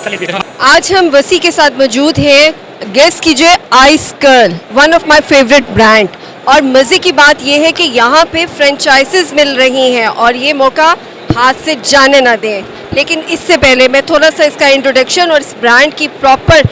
आज हम वसी के साथ मौजूद हैं। गेस कीजिए, ice curl, one of my favourite brand. और मज़े की बात यह है कि यहाँ पे फ्रेंचाइजेस मिल रही हैं और ये मौका हाथ से जाने ना दें। लेकिन इससे पहले मैं थोड़ा सा इसका इंट्रोडक्शन और इस ब्रांड की प्रॉपर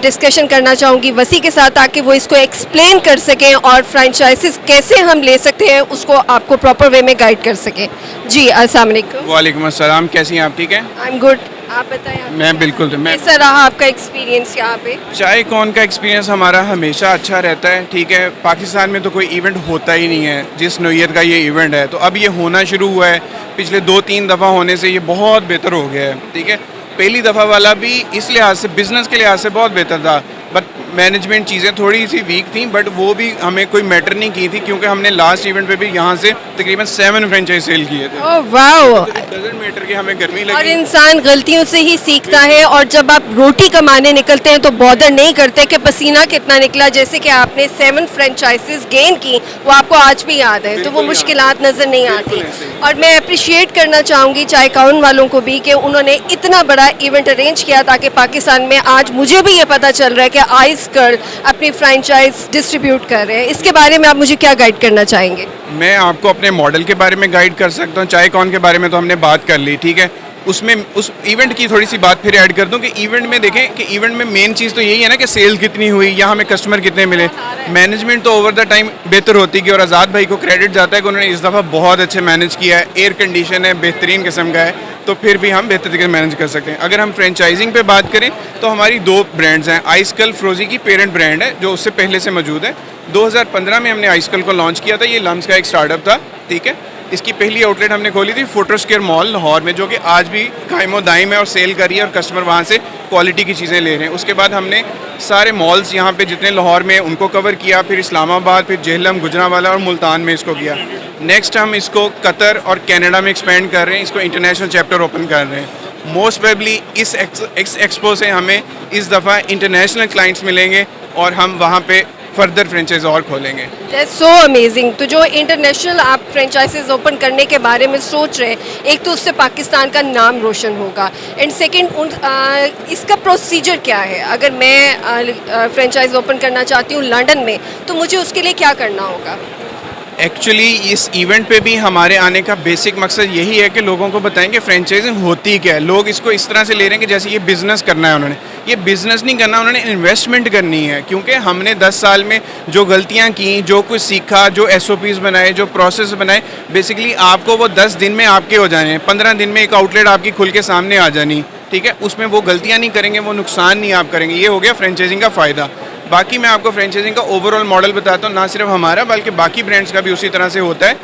डिस्कशन करना चाहूँगी वसी के साथ, ताकि वो इसको एक्सप्लेन कर सकें और फ्रेंचाइजेस कैसे हम ले सकते हैं उसको आपको प्रॉपर वे में गाइड कर सकें। जी अस्सलाम वालेकुम। वालेकुम अस्सलाम, कैसी हैं आप? ठीक है, आई एम गुड, आप बताएं। मैं बिल्कुल। मैं कैसा रहा आपका एक्सपीरियंस यहाँ पे? चाय कॉन का एक्सपीरियंस हमारा हमेशा अच्छा रहता है। ठीक है, पाकिस्तान में तो कोई इवेंट होता ही नहीं है जिस नौइयत का ये इवेंट है, तो अब ये होना शुरू हुआ है। पिछले 2-3 दफ़ा होने से ये बहुत बेहतर हो गया है। ठीक है, पहली दफ़ा वाला भी इस लिहाज से, बिज़नेस के लिहाज से बहुत बेहतर था, बट मैनेजमेंट चीज़ें थोड़ी सी वीक थी, बट वो भी हमें कोई मैटर नहीं की थी, क्योंकि हमने लास्ट इवेंट पे भी यहाँ से तकरीबन 7 फ्रेंचाइज सेल किए थे। Oh wow. डजंट मैटर कि हमें गर्मी और लगी। इंसान गलतियों से ही सीखता है, और जब आप रोटी कमाने निकलते हैं तो बॉदर नहीं करते कि पसीना कितना निकला। जैसे कि आपने 7 फ्रेंचाइजेस गेन की, वो आपको आज भी याद है, तो वो मुश्किलात नज़र नहीं आती। और मैं अप्रिशिएट करना चाहूँगी चाय काउन वालों को भी कि उन्होंने इतना बड़ा इवेंट अरेंज किया, ताकि पाकिस्तान में आज मुझे भी ये पता चल रहा है कि आइस कर्ल अपनी फ्रेंचाइज डिस्ट्रीब्यूट कर रहे हैं। इसके बारे में आप मुझे क्या गाइड करना चाहेंगे? मैं आपको अपने मॉडल के बारे में गाइड कर सकता हूँ। चाय कॉन के बारे में तो हमने बात कर ली, ठीक है। उसमें उस इवेंट की थोड़ी सी बात फिर ऐड कर दूं कि इवेंट में देखें कि इवेंट में मेन चीज़ तो यही है ना कि सेल कितनी हुई या हमें कस्टमर कितने मिले। मैनेजमेंट तो ओवर द टाइम बेहतर होती है, और आज़ाद भाई को क्रेडिट जाता है कि उन्होंने इस दफ़ा बहुत अच्छे मैनेज किया है। एयर कंडीशन है, बेहतरीन किस्म का है, तो फिर भी हम बेहतर तरीके से मैनेज कर सकते हैं। अगर हम फ्रेंचाइजिंग पे बात करें तो हमारी 2 ब्रांड्स हैं। आइसकल फ्रोजी की पेरेंट ब्रांड है जो उससे पहले से मौजूद है। 2015 में हमने आइसकल को लॉन्च किया था। ये लम्स का एक स्टार्टअप था, ठीक है। इसकी पहली आउटलेट हमने खोली थी फोटोस्केयर मॉल लाहौर में, जो कि आज भी कायमो दाइम है और सेल कर रही है, और कस्टमर वहाँ से क्वालिटी की चीज़ें ले रहे हैं। उसके बाद हमने सारे मॉल्स यहाँ पे जितने लाहौर में उनको कवर किया, फिर इस्लामाबाद, फिर जेहलम, गुजरांवाला और मुल्तान में इसको किया। नेक्स्ट हम इसको कतर और कनाडा में एक्सपेंड कर रहे हैं, इसको इंटरनेशनल चैप्टर ओपन कर रहे हैं। मोस्ट प्रोबेबली इस एक्सपो से हमें इस दफ़ा इंटरनेशनल क्लाइंट्स मिलेंगे और हम वहाँ पे फर्दर फ्रेंचाइज और खोलेंगे। That's so amazing. तो जो इंटरनेशनल आप फ्रेंचाइजेस ओपन करने के बारे में सोच रहे हैं, एक तो उससे पाकिस्तान का नाम रोशन होगा, एंड सेकंड इसका प्रोसीजर क्या है? अगर मैं फ्रेंचाइज ओपन करना चाहती हूँ लंदन में, तो मुझे उसके लिए क्या करना होगा? एक्चुअली इस इवेंट पे भी हमारे आने का बेसिक मकसद यही है कि लोगों को बताएं कि फ्रेंचाइजिंग होती क्या है। लोग इसको इस तरह से ले रहे हैं कि जैसे ये बिज़नेस करना है। उन्होंने ये बिज़नेस नहीं करना, उन्होंने इन्वेस्टमेंट करनी है, क्योंकि हमने 10 साल में जो गलतियां की, जो कुछ सीखा, जो SOPs बनाए, जो प्रोसेस बनाए, बेसिकली आपको वो 10 दिन में आपके हो जाने हैं। 15 दिन में एक आउटलेट आपकी खुल के सामने आ जानी, ठीक है। उसमें वो गलतियाँ नहीं करेंगे, वो नुकसान नहीं आप करेंगे। ये हो गया फ्रेंचाइजिंग का फ़ायदा। बाकी मैं आपको फ्रेंचाइजिंग का ओवरऑल मॉडल बताता हूँ, ना सिर्फ हमारा बल्कि बाकी ब्रांड्स का भी उसी तरह से होता है।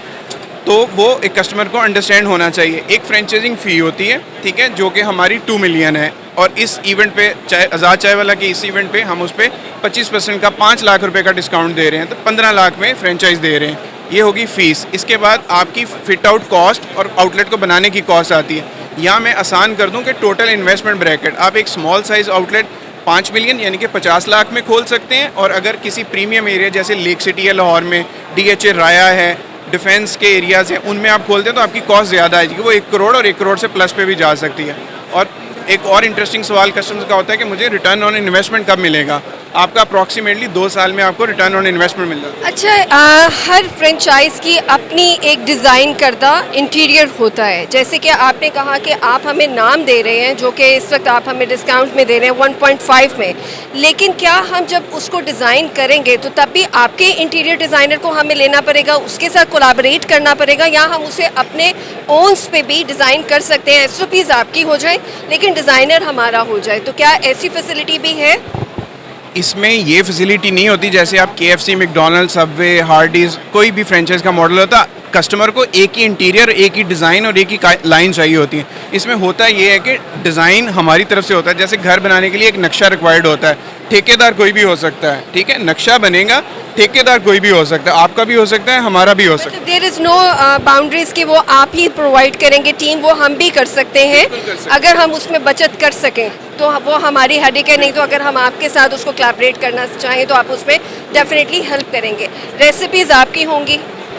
तो वो एक कस्टमर को अंडरस्टैंड होना चाहिए। एक फ्रेंचाइजिंग फ़ी होती है, ठीक है, जो कि हमारी 2 मिलियन है, और इस इवेंट पे आज़ाद चाय वाला के इस इवेंट पे हम उस पर 25% का 5 लाख रुपए का डिस्काउंट दे रहे हैं, तो 15 लाख में फ्रेंचाइज दे रहे हैं। ये होगी फ़ीस। इसके बाद आपकी फिट आउट कॉस्ट और आउटलेट को बनाने की कॉस्ट आती है। यहाँ मैं आसान कर दूँ कि टोटल इन्वेस्टमेंट ब्रैकेट आप एक स्मॉल साइज़ आउटलेट 5 मिलियन यानी कि 50 लाख में खोल सकते हैं, और अगर किसी प्रीमियम एरिया जैसे लेक सिटी है लाहौर में, DHA राया है, डिफेंस के एरियाज़ हैं, उनमें आप खोलते हैं तो आपकी कॉस्ट ज़्यादा आएगी, वो 1 करोड़ और 1 करोड़ से प्लस पे भी जा सकती है। और एक और इंटरेस्टिंग सवाल कस्टमर्स का होता है कि मुझे रिटर्न ऑन इन्वेस्टमेंट कब मिलेगा? आपका अप्रॉक्सीमेटली 2 साल में आपको रिटर्न ऑन इन्वेस्टमेंट मिल जाता है। अच्छा, हर फ्रेंचाइज की अपनी एक डिज़ाइन करदा इंटीरियर होता है। जैसे कि आपने कहा कि आप हमें नाम दे रहे हैं, जो कि इस वक्त आप हमें डिस्काउंट में दे रहे हैं 1.5 में, लेकिन क्या हम जब उसको डिज़ाइन करेंगे तो तब भी आपके इंटीरियर डिज़ाइनर को हमें लेना पड़ेगा, उसके साथ कोलैबोरेट करना पड़ेगा, या हम उसे अपने ओन्स पे भी डिज़ाइन कर सकते हैं? SOPs आपकी हो जाए लेकिन डिज़ाइनर हमारा हो जाए, तो क्या ऐसी फैसिलिटी भी है? इसमें ये फैसिलिटी नहीं होती। जैसे आप KFC, मैकडॉनल्ड्स, सबवे, हार्डीज़, कोई भी फ्रेंचाइज का मॉडल होता, कस्टमर को एक ही इंटीरियर, एक ही डिज़ाइन और एक ही लाइन चाहिए होती है। इसमें होता ये है कि डिज़ाइन हमारी तरफ से होता है। जैसे घर बनाने के लिए एक नक्शा रिक्वायर्ड होता है, ठेकेदार कोई भी हो सकता है, ठीक है। नक्शा बनेगा, ठेकेदार कोई भी हो सकता है, आपका भी हो सकता है, हमारा भी हो सकता है। देयर इज़ नो बाउंड्रीज कि वो आप ही प्रोवाइड करेंगे टीम, वो हम भी कर सकते हैं अगर हम उसमें बचत कर सकें, तो वो हमारी हेडेक है। नहीं तो अगर हम आपके साथ उसको कोलैबोरेट करना चाहें तो आप उसमें डेफिनेटली हेल्प करेंगे। रेसिपीज़ आपकी होंगी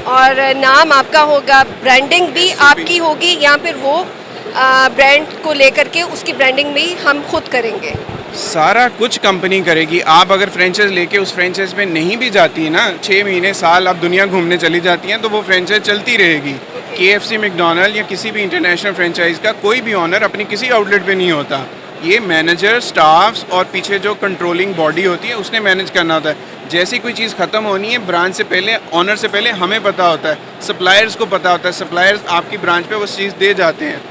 और नाम आपका होगा, ब्रांडिंग भी आपकी होगी, या फिर वो ब्रांड को लेकर के उसकी ब्रांडिंग भी हम खुद करेंगे? सारा कुछ कंपनी करेगी। आप अगर फ्रेंचाइज लेके उस फ्रेंचाइज में नहीं भी जाती है ना, 6 महीने साल आप दुनिया घूमने चली जाती हैं, तो वो फ्रेंचाइज चलती रहेगी। KFC, मैकडॉनल्ड या किसी भी इंटरनेशनल फ्रेंचाइज का कोई भी ऑनर अपनी किसी आउटलेट पे नहीं होता। ये मैनेजर, स्टाफ्स और पीछे जो कंट्रोलिंग बॉडी होती है उसने मैनेज करना होता है। जैसी कोई चीज़ ख़त्म होनी है, ब्रांच से पहले, ऑनर से पहले हमें पता होता है, सप्लायर्स को पता होता है, सप्लायर्स आपकी ब्रांच पे वो चीज़ दे जाते हैं।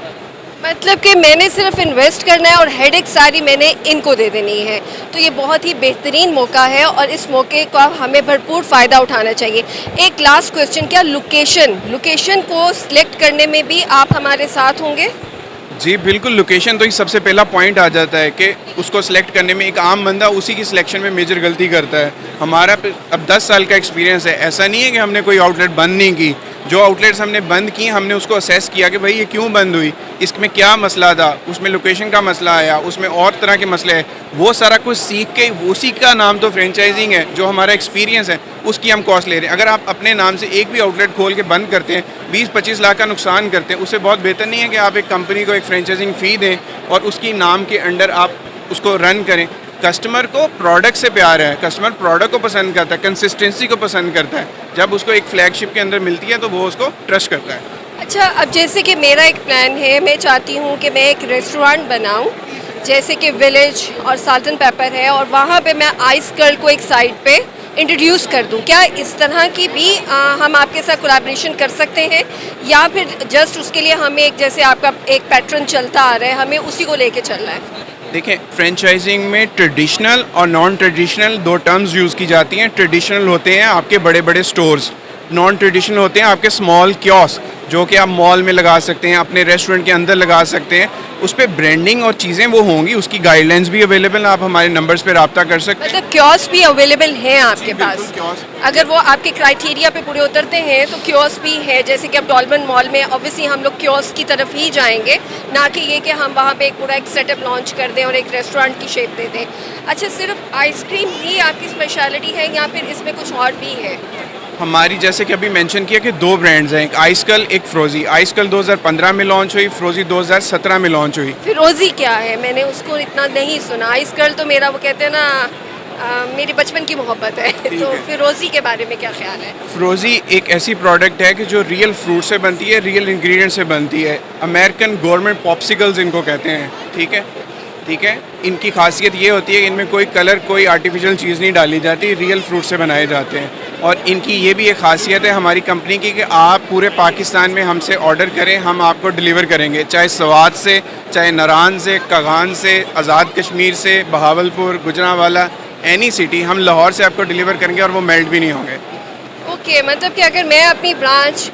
मतलब कि मैंने सिर्फ इन्वेस्ट करना है और हेडेक सारी मैंने इनको दे देनी है। तो ये बहुत ही बेहतरीन मौका है और इस मौके का हमें भरपूर फ़ायदा उठाना चाहिए। एक लास्ट क्वेश्चन, क्या लोकेशन को सिलेक्ट करने में भी आप हमारे साथ होंगे? जी बिल्कुल, लोकेशन तो ही सबसे पहला पॉइंट आ जाता है कि उसको सिलेक्ट करने में एक आम बंदा उसी की सिलेक्शन में मेजर गलती करता है। हमारा अब 10 साल का एक्सपीरियंस है। ऐसा नहीं है कि हमने कोई आउटलेट बंद नहीं की। जो आउटलेट्स हमने बंद की, हमने उसको असेस किया कि भाई ये क्यों बंद हुई, इसमें क्या मसला था, उसमें लोकेशन का मसला आया, उसमें और तरह के मसले हैं। वो सारा कुछ सीख के, उसी का नाम तो फ्रेंचाइजिंग है। जो हमारा एक्सपीरियंस है उसकी हम कॉस्ट ले रहे हैं। अगर आप अपने नाम से एक भी आउटलेट खोल के बंद करते हैं, 20-25 लाख का नुकसान करते हैं, उससे बहुत बेहतर नहीं है कि आप एक कंपनी को एक फ्रेंचाइजिंग फ़ी दें और उसकी नाम के अंडर आप उसको रन करें। कस्टमर को प्रोडक्ट से प्यार है, कस्टमर प्रोडक्ट को पसंद करता है, कंसिस्टेंसी को पसंद करता है। जब उसको एक फ्लैगशिप के अंदर मिलती है तो वो उसको ट्रस्ट करता है। अच्छा, अब जैसे कि मेरा एक प्लान है, मैं चाहती हूँ कि मैं एक रेस्टोरेंट बनाऊँ, जैसे कि विलेज और साल्ट एंड पेपर है, और वहाँ पे मैं आइस कर्ल को एक साइड पे इंट्रोड्यूस कर दूँ। क्या इस तरह की भी हम आपके साथ कोलैबोरेशन कर सकते हैं, या फिर जस्ट उसके लिए हमें एक, जैसे आपका एक पैटर्न चलता आ रहा है, हमें उसी को लेके चलना है? देखें, फ्रेंचाइजिंग में ट्रेडिशनल और नॉन ट्रेडिशनल 2 टर्म्स यूज़ की जाती हैं। ट्रेडिशनल होते हैं आपके बड़े बड़े स्टोर्स, नॉन ट्रेडिशनल होते हैं आपके स्मॉल कियोस्क, जो कि आप मॉल में लगा सकते हैं, अपने रेस्टोरेंट के अंदर लगा सकते हैं। उस पर ब्रांडिंग और चीज़ें वो होंगी, उसकी गाइडलाइंस भी अवेलेबल, आप हमारे नंबर्स पे रब्ता कर सकते हैं। मतलब कियोस्क भी अवेलेबल हैं आपके पास? कियोस्क, अगर वो आपके क्राइटेरिया पे पूरे उतरते हैं तो कियोस्क भी है। जैसे कि अब डॉल्मन मॉल में ऑब्वियसली हम लोग कियोस्क की तरफ ही जाएंगे, ना कि ये कि हम वहाँ पे एक पूरा एक सेटअप लॉन्च कर दें और एक रेस्टोरेंट की शेप दे दें। अच्छा, सिर्फ आइसक्रीम ही आपकी स्पेशलिटी है या फिर इसमें कुछ और भी है? हमारी, जैसे कि अभी मेंशन किया कि 2 ब्रांड्स हैं, एक आइसकल, एक फ्रोजी। आइसकल 2015 में लॉन्च हुई, फ्रोजी 2017 में लॉन्च हुई। फिरोजी क्या है? मैंने उसको इतना नहीं सुना। आइसकर्ल तो मेरा, वो कहते हैं ना, मेरी बचपन की मोहब्बत है। तो फिरोजी के बारे में क्या ख्याल है? फ्रोजी एक ऐसी प्रोडक्ट है कि जो रियल फ्रूट से बनती है, रियल इंग्रेडिएंट से बनती है। अमेरिकन गवर्नमेंट पॉप्सिकल्स इनको कहते हैं। ठीक है, ठीक है। इनकी खासियत ये होती है कि इनमें कोई कलर, कोई आर्टिफिशियल चीज़ नहीं डाली जाती, रियल फ्रूट से बनाए जाते हैं। और इनकी ये भी एक खासियत है हमारी कंपनी की कि आप पूरे पाकिस्तान में हमसे ऑर्डर करें, हम आपको डिलीवर करेंगे, चाहे सवात से, चाहे नारान से, कागान से, आज़ाद कश्मीर से, बहावलपुर, गुजरांवाला, एनी सिटी, हम लाहौर से आपको डिलीवर करेंगे और वो मेल्ट भी नहीं होंगे। ओके, मतलब कि अगर मैं अपनी ब्रांच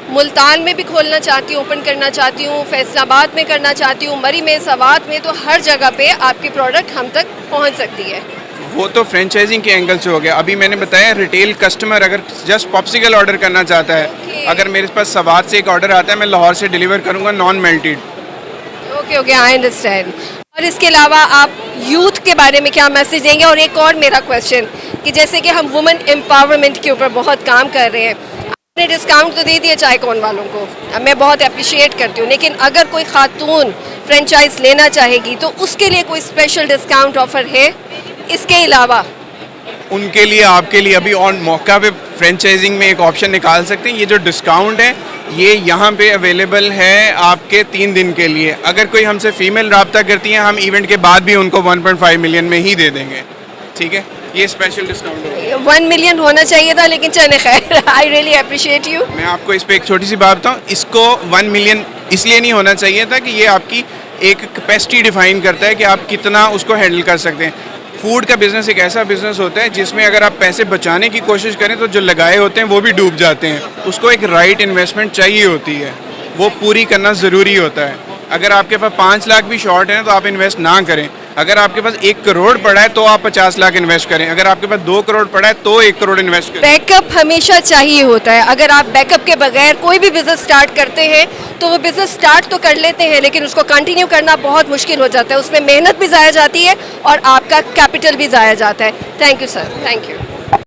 मुल्तान में भी खोलना चाहती हूँ, ओपन करना चाहती हूँ, फैसलाबाद में करना चाहती हूँ, मरी में, सवात में, तो हर जगह पे आपकी प्रोडक्ट हम तक पहुँच सकती है? वो तो फ्रेंचाइजिंग के एंगल से हो गया। अभी मैंने बताया, रिटेल कस्टमर अगर जस्ट पॉप्सिकल ऑर्डर करना चाहता है, अगर मेरे पास सवात से एक ऑर्डर आता है, मैं लाहौर से डिलीवर करूँगा non melted. Okay okay, I understand. और इसके अलावा आप यूथ के बारे में क्या मैसेज देंगे? और एक और मेरा क्वेश्चन, कि जैसे कि हम वुमेन एम्पावरमेंट के ऊपर बहुत काम कर रहे हैं, आपने डिस्काउंट तो दे दिया चाय कॉर्न वालों को, मैं बहुत अप्रिशिएट करती हूँ, लेकिन अगर कोई खातून फ्रेंचाइज लेना चाहेगी तो उसके लिए कोई स्पेशल डिस्काउंट ऑफर है इसके अलावा? उनके लिए, आपके लिए अभी ऑन मौका पे फ्रेंचाइजिंग में एक ऑप्शन निकाल सकते हैं। ये जो डिस्काउंट है ये यहाँ पे अवेलेबल है आपके 3 दिन के लिए। अगर कोई हमसे फीमेल रब्ता करती हैं, हम इवेंट के बाद भी उनको 1.5 मिलियन में ही दे देंगे। ठीक है, ये स्पेशल डिस्काउंट है। 1 मिलियन होना चाहिए था, लेकिन चले खैर, आई रियली अप्रिशिएट यू। मैं आपको इस पर एक छोटी सी बात बताऊँ, इसको 1 मिलियन इसलिए नहीं होना चाहिए था कि ये आपकी एक कैपेसिटी डिफाइन करता है कि आप कितना उसको हैंडल कर सकते हैं। फूड का बिज़नेस एक ऐसा बिज़नेस होता है जिसमें अगर आप पैसे बचाने की कोशिश करें तो जो लगाए होते हैं वो भी डूब जाते हैं। उसको एक राइट इन्वेस्टमेंट चाहिए होती है, वो पूरी करना ज़रूरी होता है। अगर आपके पास 5 लाख भी शॉर्ट हैं तो आप इन्वेस्ट ना करें। अगर आपके पास 1 करोड़ पड़ा है तो आप 50 लाख इन्वेस्ट करें। अगर आपके पास 2 करोड़ पड़ा है तो 1 करोड़ इन्वेस्ट करें। बैकअप हमेशा चाहिए होता है। अगर आप बैकअप के बगैर कोई भी बिजनेस स्टार्ट करते हैं तो वो बिजनेस स्टार्ट तो कर लेते हैं, लेकिन उसको कंटिन्यू करना बहुत मुश्किल हो जाता है। उसमें मेहनत भी ज़ाया जाती है और आपका कैपिटल भी ज़ाया जाता है। Thank you sir, thank you.